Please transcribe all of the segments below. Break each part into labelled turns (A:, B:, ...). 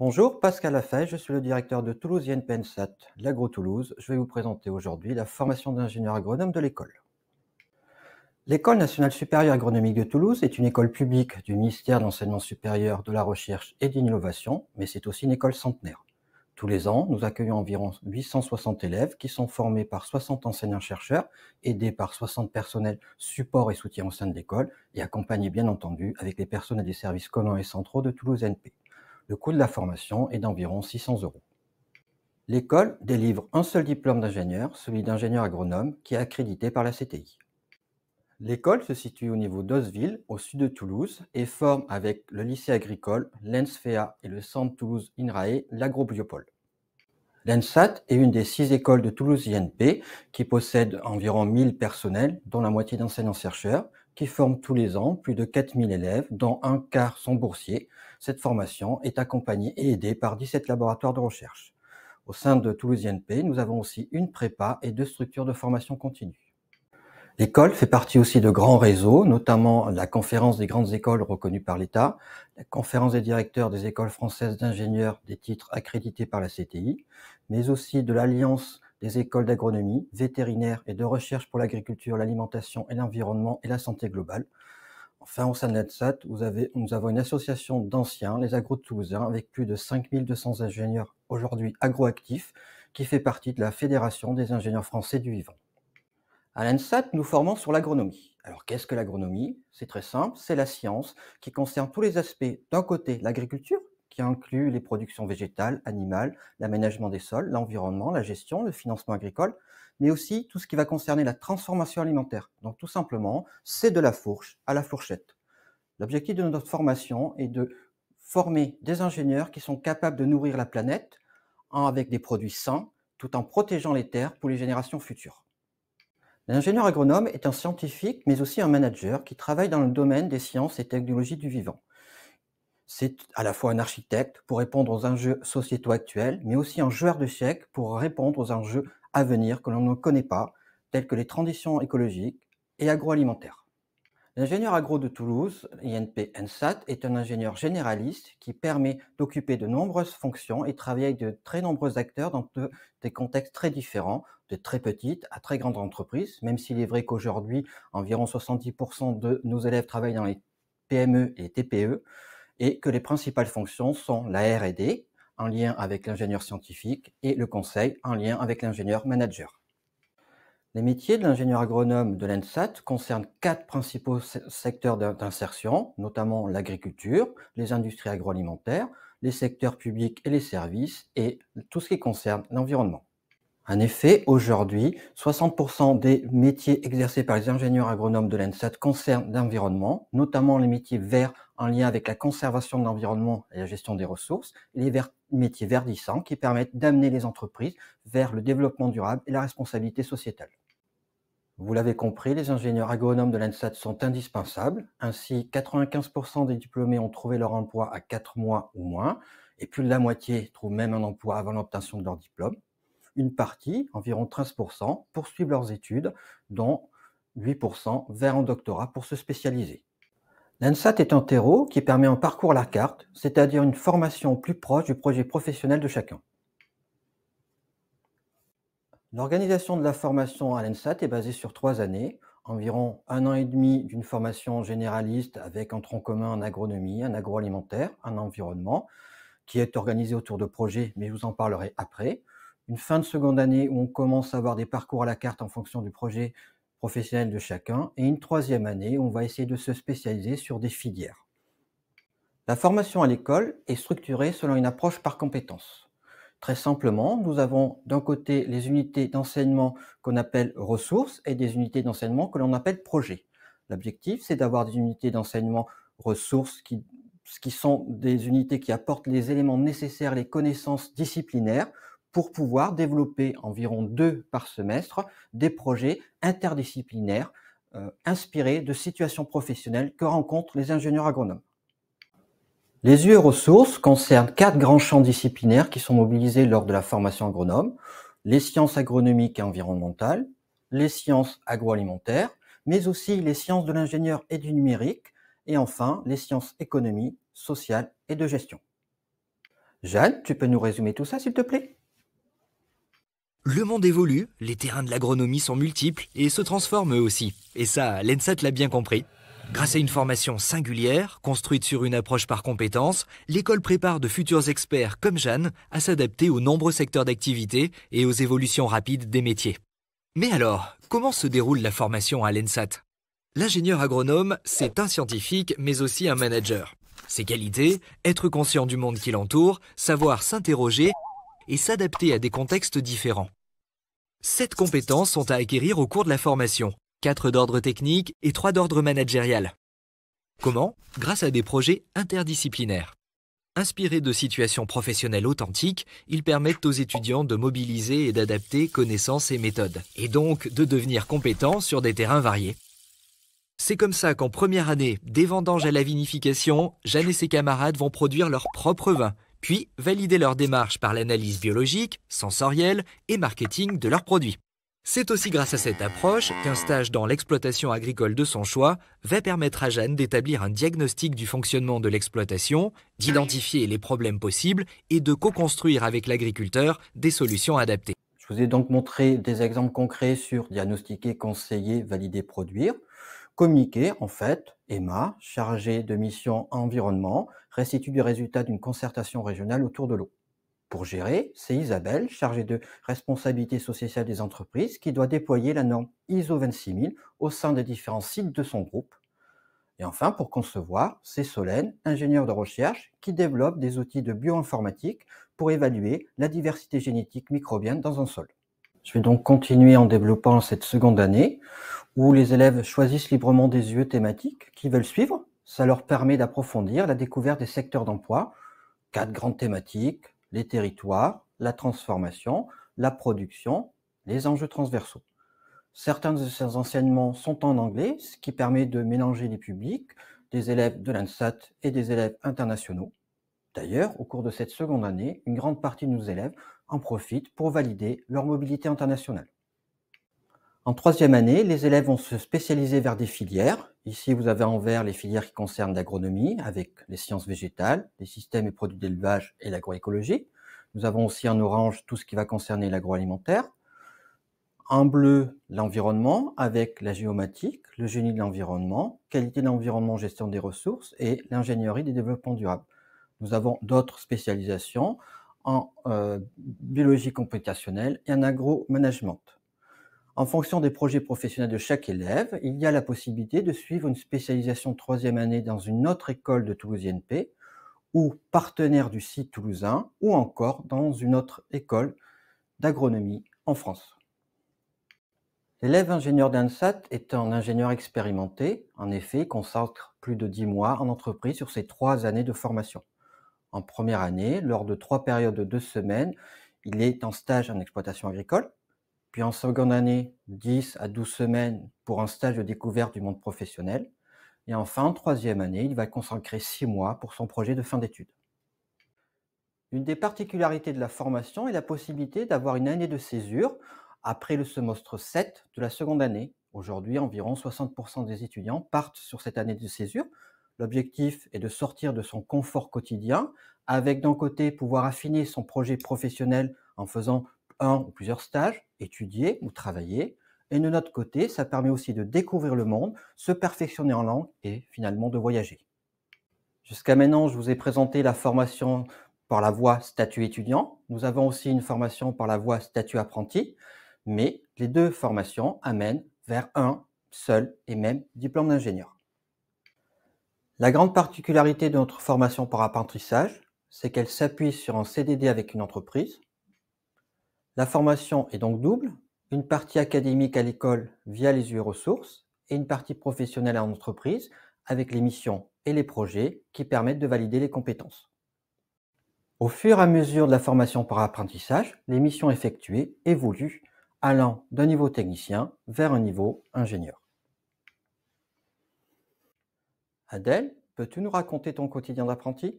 A: Bonjour, Pascal Lafay, je suis le directeur de Toulouse INP ENSAT, l'Agro-Toulouse. Je vais vous présenter aujourd'hui la formation d'ingénieur agronome de l'école. L'École nationale supérieure agronomique de Toulouse est une école publique du ministère de l'Enseignement supérieur, de la Recherche et de l'Innovation, mais c'est aussi une école centenaire. Tous les ans, nous accueillons environ 860 élèves qui sont formés par 60 enseignants-chercheurs, aidés par 60 personnels support et soutien au sein de l'école et accompagnés bien entendu avec les personnels des services communs et centraux de Toulouse NP. Le coût de la formation est d'environ 600 €. L'école délivre un seul diplôme d'ingénieur, celui d'ingénieur agronome, qui est accrédité par la CTI. L'école se situe au niveau d'Osville, au sud de Toulouse, et forme avec le lycée agricole, l'ENSFEA et le centre Toulouse INRAE, l'agrobiopole. L'ENSAT est une des 6 écoles de Toulouse INP qui possède environ 1000 personnels, dont la moitié d'enseignants-chercheurs, qui forment tous les ans plus de 4000 élèves, dont un quart sont boursiers. Cette formation est accompagnée et aidée par 17 laboratoires de recherche. Au sein de Toulouse INP, nous avons aussi une prépa et 2 structures de formation continue. L'école fait partie aussi de grands réseaux, notamment la Conférence des grandes écoles reconnues par l'État, la Conférence des directeurs des écoles françaises d'ingénieurs des titres accrédités par la CTI, mais aussi de l'Alliance des écoles d'agronomie, vétérinaire et de recherche pour l'agriculture, l'alimentation et l'environnement et la santé globale. Enfin, au sein de l'ENSAT, nous avons une association d'anciens, les agro-toulousains, avec plus de 5200 ingénieurs aujourd'hui agroactifs, qui fait partie de la Fédération des ingénieurs français du vivant. À l'ENSAT, nous formons sur l'agronomie. Alors, qu'est-ce que l'agronomie? C'est très simple, c'est la science qui concerne tous les aspects. D'un côté, l'agriculture, qui inclut les productions végétales, animales, l'aménagement des sols, l'environnement, la gestion, le financement agricole, mais aussi tout ce qui va concerner la transformation alimentaire. Donc, tout simplement, c'est de la fourche à la fourchette. L'objectif de notre formation est de former des ingénieurs qui sont capables de nourrir la planète avec des produits sains, tout en protégeant les terres pour les générations futures. L'ingénieur agronome est un scientifique, mais aussi un manager qui travaille dans le domaine des sciences et technologies du vivant. C'est à la fois un architecte pour répondre aux enjeux sociétaux actuels, mais aussi un joueur d'échecs pour répondre aux enjeux à venir que l'on ne connaît pas, tels que les transitions écologiques et agroalimentaires. L'ingénieur agro de Toulouse, INP ENSAT, est un ingénieur généraliste qui permet d'occuper de nombreuses fonctions et travailler avec de très nombreux acteurs dans des contextes très différents, de très petites à très grandes entreprises, même s'il est vrai qu'aujourd'hui, environ 70% de nos élèves travaillent dans les PME et TPE, et que les principales fonctions sont la R&D, en lien avec l'ingénieur scientifique, et le conseil, en lien avec l'ingénieur manager. Les métiers de l'ingénieur agronome de l'ENSAT concernent 4 principaux secteurs d'insertion, notamment l'agriculture, les industries agroalimentaires, les secteurs publics et les services, et tout ce qui concerne l'environnement. En effet, aujourd'hui, 60% des métiers exercés par les ingénieurs agronomes de l'ENSAT concernent l'environnement, notamment les métiers verts en lien avec la conservation de l'environnement et la gestion des ressources, et les métiers verdissants qui permettent d'amener les entreprises vers le développement durable et la responsabilité sociétale. Vous l'avez compris, les ingénieurs agronomes de l'ENSAT sont indispensables. Ainsi, 95% des diplômés ont trouvé leur emploi à 4 mois ou moins, et plus de la moitié trouvent même un emploi avant l'obtention de leur diplôme. Une partie, environ 13%, poursuivent leurs études, dont 8% vers un doctorat pour se spécialiser. L'ENSAT est un terreau qui permet un parcours à la carte, c'est-à-dire une formation plus proche du projet professionnel de chacun. L'organisation de la formation à l'ENSAT est basée sur 3 années, environ 1 an et demi d'une formation généraliste avec un tronc commun en agronomie, en agroalimentaire, en environnement, qui est organisé autour de projets, mais je vous en parlerai après. Une fin de seconde année où on commence à avoir des parcours à la carte en fonction du projet professionnel de chacun, et une 3e année où on va essayer de se spécialiser sur des filières. La formation à l'école est structurée selon une approche par compétences. Très simplement, nous avons d'un côté les unités d'enseignement qu'on appelle ressources et des unités d'enseignement que l'on appelle projets. L'objectif, c'est d'avoir des unités d'enseignement ressources qui sont des unités qui apportent les éléments nécessaires, les connaissances disciplinaires pour pouvoir développer environ 2 par semestre des projets interdisciplinaires inspirés de situations professionnelles que rencontrent les ingénieurs agronomes. Les UE ressources concernent 4 grands champs disciplinaires qui sont mobilisés lors de la formation agronome: les sciences agronomiques et environnementales, les sciences agroalimentaires, mais aussi les sciences de l'ingénieur et du numérique, et enfin les sciences économiques, sociales et de gestion. Jeanne, tu peux nous résumer tout ça, s'il te plaît?
B: Le monde évolue, les terrains de l'agronomie sont multiples et se transforment eux aussi. Et ça, l'ENSAT l'a bien compris. Grâce à une formation singulière, construite sur une approche par compétences, l'école prépare de futurs experts comme Jeanne à s'adapter aux nombreux secteurs d'activité et aux évolutions rapides des métiers. Mais alors, comment se déroule la formation à l'ENSAT? L'ingénieur agronome, c'est un scientifique mais aussi un manager. Ses qualités, être conscient du monde qui l'entoure, savoir s'interroger et s'adapter à des contextes différents. 7 compétences sont à acquérir au cours de la formation, 4 d'ordre technique et 3 d'ordre managérial. Comment? Grâce à des projets interdisciplinaires. Inspirés de situations professionnelles authentiques, ils permettent aux étudiants de mobiliser et d'adapter connaissances et méthodes, et donc de devenir compétents sur des terrains variés. C'est comme ça qu'en première année, des vendanges à la vinification, Jeanne et ses camarades vont produire leur propre vin, puis valider leur démarche par l'analyse biologique, sensorielle et marketing de leurs produits. C'est aussi grâce à cette approche qu'un stage dans l'exploitation agricole de son choix va permettre à Jeanne d'établir un diagnostic du fonctionnement de l'exploitation, d'identifier les problèmes possibles et de co-construire avec l'agriculteur des solutions adaptées.
A: Je vous ai donc montré des exemples concrets sur diagnostiquer, conseiller, valider, produire. Communiquer, en fait, Emma, chargée de mission environnement, restitue les résultats d'une concertation régionale autour de l'eau. Pour gérer, c'est Isabelle, chargée de responsabilité sociale des entreprises, qui doit déployer la norme ISO 26000 au sein des différents sites de son groupe. Et enfin, pour concevoir, c'est Solène, ingénieure de recherche, qui développe des outils de bioinformatique pour évaluer la diversité génétique microbienne dans un sol. Je vais donc continuer en développant cette seconde année, où les élèves choisissent librement des UE thématiques qu'ils veulent suivre. Ça leur permet d'approfondir la découverte des secteurs d'emploi, 4 grandes thématiques, les territoires, la transformation, la production, les enjeux transversaux. Certains de ces enseignements sont en anglais, ce qui permet de mélanger les publics, des élèves de l'ENSAT et des élèves internationaux. D'ailleurs, au cours de cette seconde année, une grande partie de nos élèves en profitent pour valider leur mobilité internationale. En troisième année, les élèves vont se spécialiser vers des filières. Ici, vous avez en vert les filières qui concernent l'agronomie, avec les sciences végétales, les systèmes et produits d'élevage et l'agroécologie. Nous avons aussi en orange tout ce qui va concerner l'agroalimentaire. En bleu, l'environnement, avec la géomatique, le génie de l'environnement, qualité de l'environnement, gestion des ressources et l'ingénierie des développements durables. Nous avons d'autres spécialisations en biologie computationnelle et en agro-management. En fonction des projets professionnels de chaque élève, il y a la possibilité de suivre une spécialisation de troisième année dans une autre école de Toulouse INP ou partenaire du site toulousain ou encore dans une autre école d'agronomie en France. L'élève ingénieur d'ENSAT est un ingénieur expérimenté. En effet, il consacre plus de 10 mois en entreprise sur ses 3 années de formation. En première année, lors de 3 périodes de 2 semaines, il est en stage en exploitation agricole. Puis en seconde année, 10 à 12 semaines pour un stage de découverte du monde professionnel. Et enfin, en troisième année, il va consacrer 6 mois pour son projet de fin d'études. Une des particularités de la formation est la possibilité d'avoir une année de césure après le semestre 7 de la seconde année. Aujourd'hui, environ 60% des étudiants partent sur cette année de césure. L'objectif est de sortir de son confort quotidien, avec d'un côté pouvoir affiner son projet professionnel en faisant un ou plusieurs stages, étudier ou travailler. Et de notre côté, ça permet aussi de découvrir le monde, se perfectionner en langue et finalement de voyager. Jusqu'à maintenant, je vous ai présenté la formation par la voie statut étudiant. Nous avons aussi une formation par la voie statut apprenti, mais les deux formations amènent vers un seul et même diplôme d'ingénieur. La grande particularité de notre formation par apprentissage, c'est qu'elle s'appuie sur un CDD avec une entreprise. La formation est donc double, une partie académique à l'école via les UE ressources et une partie professionnelle en entreprise avec les missions et les projets qui permettent de valider les compétences. Au fur et à mesure de la formation par apprentissage, les missions effectuées évoluent, allant d'un niveau technicien vers un niveau ingénieur. Adèle, peux-tu nous raconter ton quotidien d'apprenti ?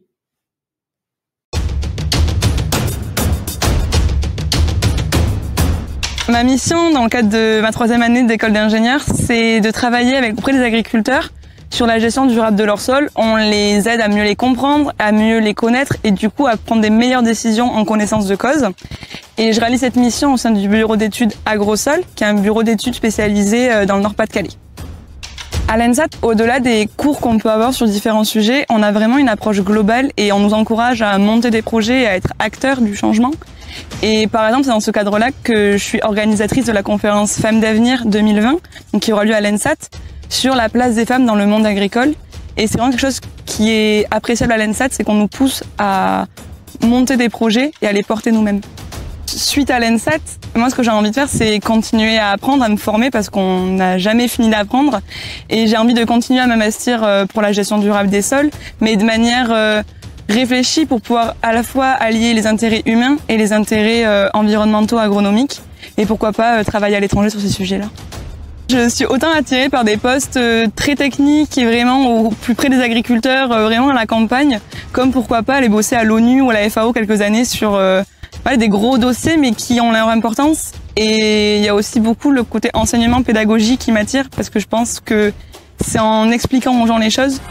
C: Ma mission dans le cadre de ma troisième année d'école d'ingénieur, c'est de travailler auprès des agriculteurs sur la gestion durable de leur sol. On les aide à mieux les comprendre, à mieux les connaître et du coup à prendre des meilleures décisions en connaissance de cause. Et je réalise cette mission au sein du bureau d'études Agrosol, qui est un bureau d'études spécialisé dans le Nord-Pas-de-Calais. À l'ENSAT, au-delà des cours qu'on peut avoir sur différents sujets, on a vraiment une approche globale et on nous encourage à monter des projets et à être acteurs du changement. Et par exemple, c'est dans ce cadre-là que je suis organisatrice de la conférence Femmes d'avenir 2020, qui aura lieu à l'ENSAT, sur la place des femmes dans le monde agricole. Et c'est vraiment quelque chose qui est appréciable à l'ENSAT, c'est qu'on nous pousse à monter des projets et à les porter nous-mêmes. Suite à l'ENSAT, moi ce que j'ai envie de faire, c'est continuer à apprendre, à me former parce qu'on n'a jamais fini d'apprendre. Et j'ai envie de continuer à m'investir pour la gestion durable des sols, mais de manière réfléchie pour pouvoir à la fois allier les intérêts humains et les intérêts environnementaux, agronomiques. Et pourquoi pas travailler à l'étranger sur ces sujets-là. Je suis autant attirée par des postes très techniques et vraiment au plus près des agriculteurs, vraiment à la campagne, comme pourquoi pas aller bosser à l'ONU ou à la FAO quelques années sur des gros dossiers mais qui ont leur importance. Et il y a aussi beaucoup le côté enseignement pédagogique qui m'attire parce que je pense que c'est en expliquant aux gens les choses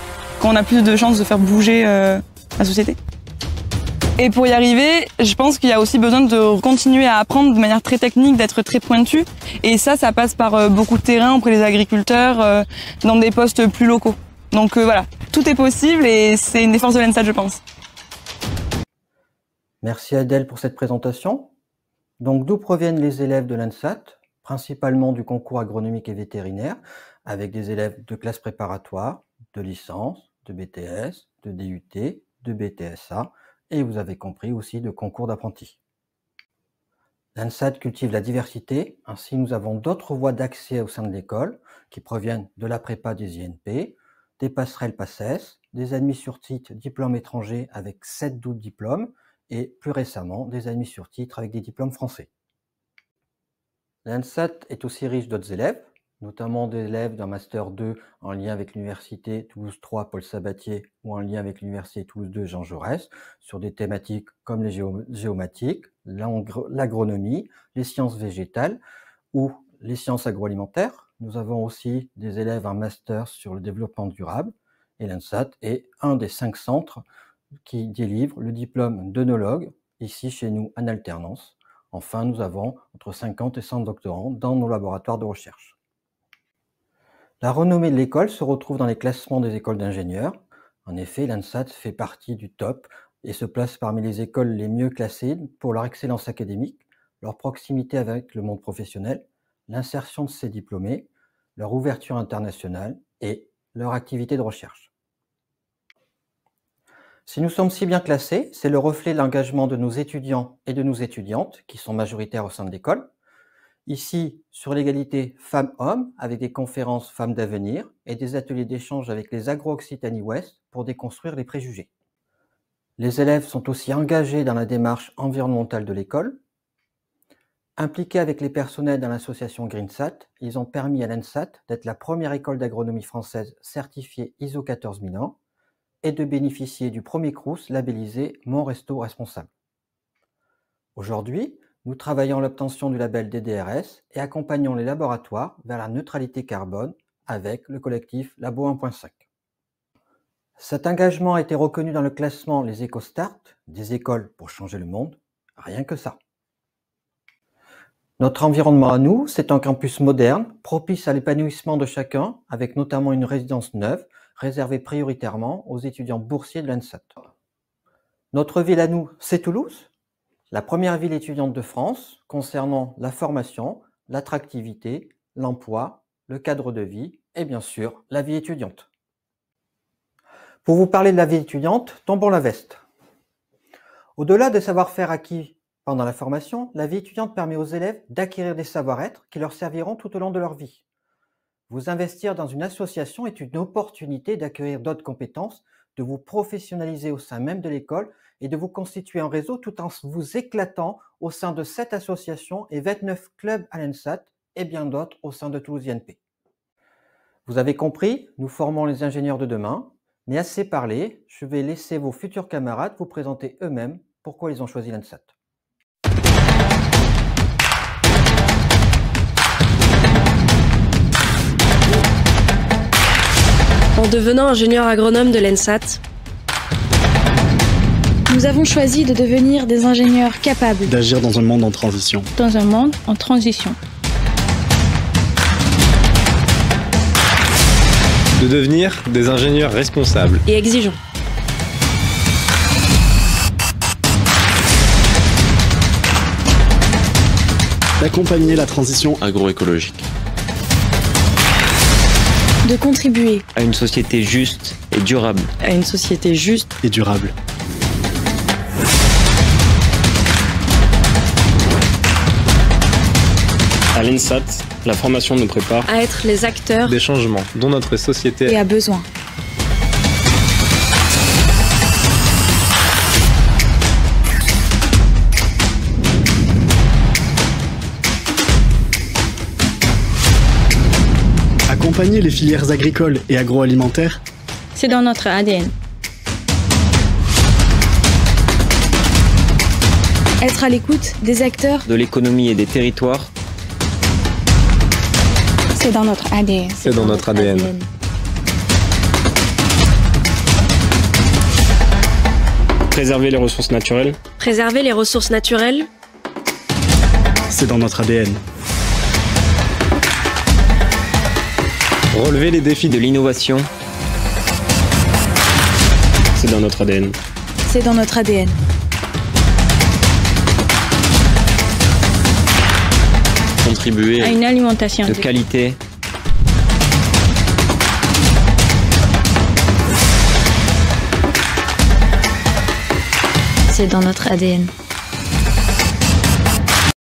C: qu'on a plus de chances de faire bouger la société. Et pour y arriver, je pense qu'il y a aussi besoin de continuer à apprendre de manière très technique, d'être très pointu. Et ça passe par beaucoup de terrain auprès des agriculteurs, dans des postes plus locaux. Donc voilà, tout est possible et c'est une des forces de l'ENSAT, je pense.
A: Merci Adèle pour cette présentation. Donc d'où proviennent les élèves de l'ENSAT? Principalement du concours agronomique et vétérinaire, avec des élèves de classe préparatoire, de licence, de BTS, de DUT, de BTSA, et vous avez compris aussi de concours d'apprentis. L'ENSAT cultive la diversité, ainsi nous avons d'autres voies d'accès au sein de l'école qui proviennent de la prépa des INP, des passerelles PACES, des admis sur titre diplômes étrangers avec 7 doubles diplômes et plus récemment des admis sur titre avec des diplômes français. L'ENSAT est aussi riche d'autres élèves, notamment des élèves d'un Master 2 en lien avec l'Université Toulouse 3 Paul Sabatier ou en lien avec l'Université Toulouse 2 Jean Jaurès, sur des thématiques comme les géomatiques, l'agronomie, les sciences végétales ou les sciences agroalimentaires. Nous avons aussi des élèves en Master sur le développement durable et l'ENSAT est un des 5 centres qui délivrent le diplôme d'œnologue, ici chez nous en alternance. Enfin, nous avons entre 50 et 100 doctorants dans nos laboratoires de recherche. La renommée de l'école se retrouve dans les classements des écoles d'ingénieurs. En effet, l'ENSAT fait partie du top et se place parmi les écoles les mieux classées pour leur excellence académique, leur proximité avec le monde professionnel, l'insertion de ses diplômés, leur ouverture internationale et leur activité de recherche. Si nous sommes si bien classés, c'est le reflet de l'engagement de nos étudiants et de nos étudiantes qui sont majoritaires au sein de l'école. Ici, sur l'égalité femmes-hommes, avec des conférences femmes d'avenir et des ateliers d'échange avec les Agro-Occitanie Ouest pour déconstruire les préjugés. Les élèves sont aussi engagés dans la démarche environnementale de l'école. Impliqués avec les personnels dans l'association GreenSat, ils ont permis à l'ENSAT d'être la première école d'agronomie française certifiée ISO 14001 et de bénéficier du premier CROUS labellisé Mon Resto Responsable. Aujourd'hui, nous travaillons à l'obtention du label DDRS et accompagnons les laboratoires vers la neutralité carbone avec le collectif Labo 1.5. Cet engagement a été reconnu dans le classement Les EcoStart, des écoles pour changer le monde, rien que ça. Notre environnement à nous, c'est un campus moderne, propice à l'épanouissement de chacun, avec notamment une résidence neuve, réservée prioritairement aux étudiants boursiers de l'ENSAT. Notre ville à nous, c'est Toulouse, la première ville étudiante de France concernant la formation, l'attractivité, l'emploi, le cadre de vie et bien sûr la vie étudiante. Pour vous parler de la vie étudiante, tombons la veste. Au-delà des savoir-faire acquis pendant la formation, la vie étudiante permet aux élèves d'acquérir des savoir-être qui leur serviront tout au long de leur vie. Vous investir dans une association est une opportunité d'acquérir d'autres compétences, de vous professionnaliser au sein même de l'école et de vous constituer un réseau tout en vous éclatant au sein de cette association et 29 clubs à l'ENSAT et bien d'autres au sein de Toulouse INP. Vous avez compris, nous formons les ingénieurs de demain, mais assez parlé, je vais laisser vos futurs camarades vous présenter eux-mêmes pourquoi ils ont choisi l'ENSAT.
D: En devenant ingénieur agronome de l'ENSAT,
E: nous avons choisi de devenir des ingénieurs capables
F: d'agir dans un monde en transition.
E: Dans un monde en transition.
G: De devenir des ingénieurs responsables
D: et exigeants.
F: D'accompagner la transition
G: agroécologique.
E: De contribuer
H: à une société juste et durable.
D: À une société juste
F: et durable.
G: À l'ENSAT, la formation nous prépare
D: à être les acteurs
G: des changements dont notre société
E: et a besoin.
F: Accompagner les filières agricoles et agroalimentaires,
E: c'est dans notre ADN. Être à l'écoute des acteurs
H: de l'économie et des territoires,
E: c'est dans notre ADN.
G: C'est dans notre ADN. Préserver les ressources naturelles.
D: Préserver les ressources naturelles,
F: c'est dans notre ADN.
G: Relever les défis
H: de l'innovation,
G: c'est dans notre ADN.
E: C'est dans notre ADN.
G: Contribuer
E: À une alimentation
H: de qualité,
E: c'est dans notre ADN.